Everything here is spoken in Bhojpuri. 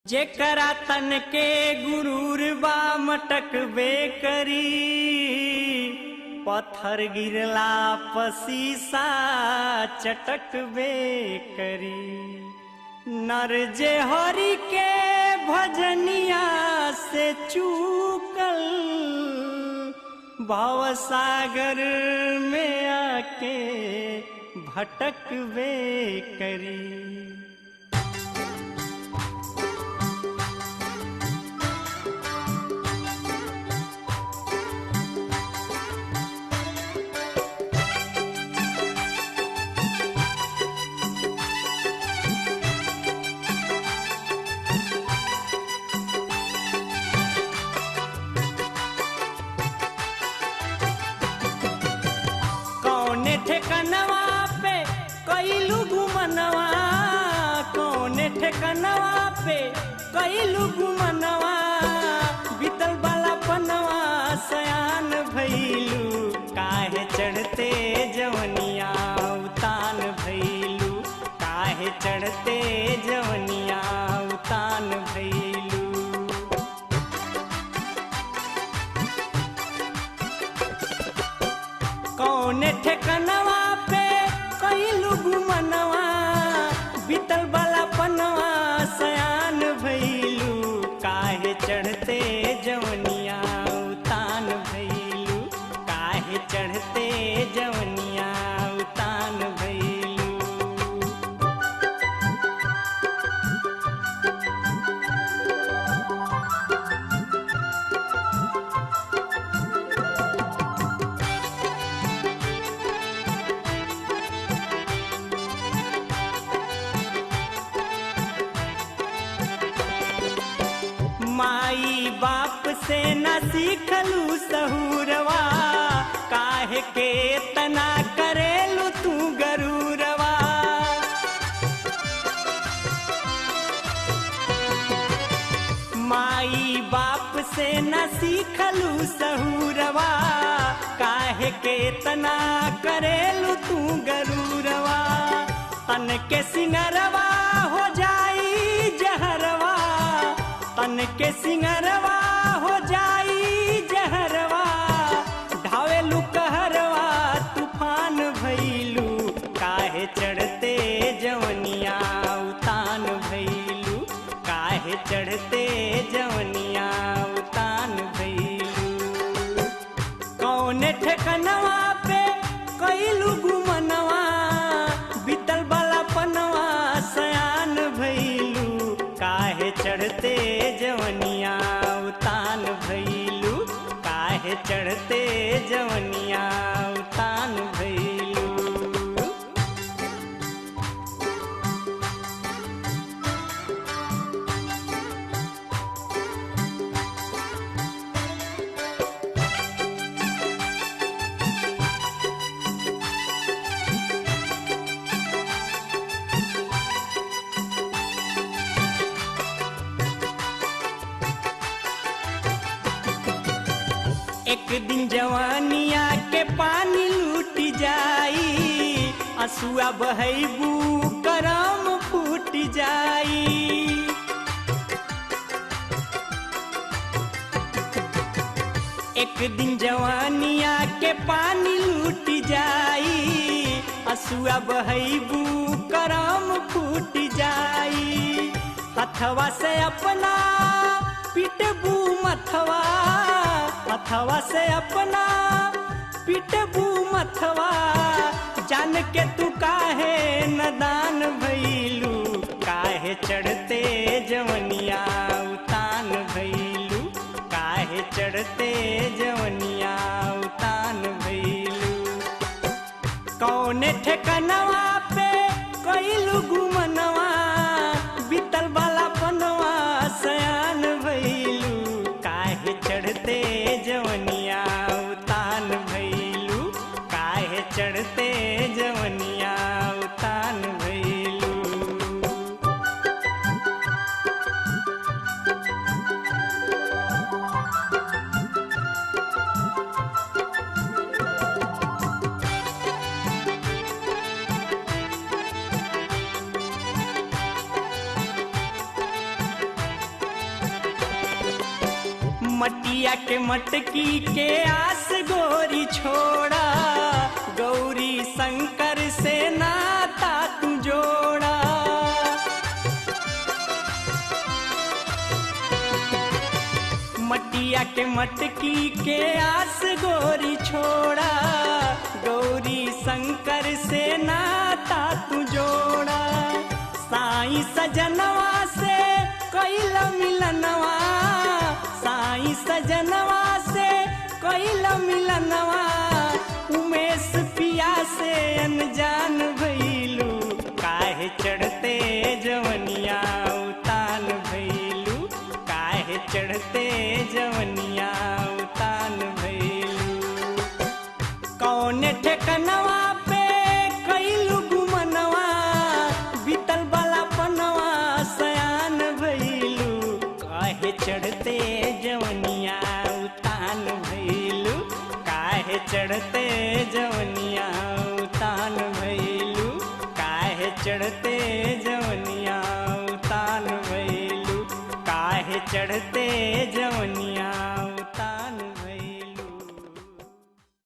जेकरा तन के गुरूर बा मटकबे करी, पत्थर गिरला पसीसा चटकबे करी। नर जे हरि के भजनिया से चूकल, भवसागर में आके भटकबे करी। ठेकनवा पे कईलू घुमनवा, कौने ठेकनवा पे कईलू घुमनवा। बीतल बाला पनवा सयान भइलू, काहे चढ़ते जवनिया उतान भइलू, काहे चढ़ते जवनिया उतान भइलू। कौने ठेकनवा पे कईलू घुमनवा, बीतल बाला पनवा सयान भइलू, काहे चढ़ते जवनिया उतान भइलू, काहे चढ़ते जवनिया उतान भइलू। माई बाप से न सीखलू सहूरवा, काहे के तना करेलू तू गरूरवा। माई बाप से न सीखलू सहूरवा, काहे के तना करेलू तू गरूरवा। तन के सिंगरवा हो जाई जहरवा, तन के सिंगरवा हो जाई जहरवा। ढावेलू कहरवा तूफान भइलू, काहे चढ़ते जवनिया उतान भइलू, काहे चढ़ते जवनिया उतान भइलू। कौने ठेकनवा पे कईलू घुमनवा, बीतल बाला पनवा सयान भइलू, काहे चढ़ते जवनिया उतान भइलू, काहे चढ़ते जवनिया उतान भइलू। एक दिन जवानिया के पानी लूट जाई, असुआ बहैबू करम फूट जाई। एक दिन जवानिया के पानी लूट जाई, असुआ बहैबू करम फूट जाई। हथवा से अपना पिटबू मथवा, हथवा से अपना पिटबू मथवा। जान के तू काहे नदान भइलू, काहे चढ़ते जवनिया उतान भइलू, काहे चढ़ते जवनिया उतान भइलू। कौने ठेकनवा पे कईलू घुमनवा, बीतल बाला पनवा सयान भइलू, काहे चढ़ते जवनिया उतान भइलू, काहे चढ़ते जवनिया उतान भइलू। मटिया के मटकी के आस गोरी छोड़ा, गौरी शंकर से नाता तू जोड़ा। मटिया के मटकी के आस गोरी छोड़ा, गौरी शंकर से नाता तू जोड़ा। साईं सजनवा से कैला मिलनवा, साईं सजनवा से कैला मिलनवा। उमेश पिया से अनजान भइलू, काहे चढ़ते जवनिया उतान भइलू, काहे चढ़ते जवनिया उतान भइलू। कौन ठेकनवा पे कैलू गुमनवा, बीतल वाला पनवा सयान भइलू, काहे चढ़ते जवनिया उतान भइलू, काहे चढ़ते जवनिया उतान भइलू, काहे चढ़ते जवनिया उतान भइलू, काहे चढ़ते जवनिया।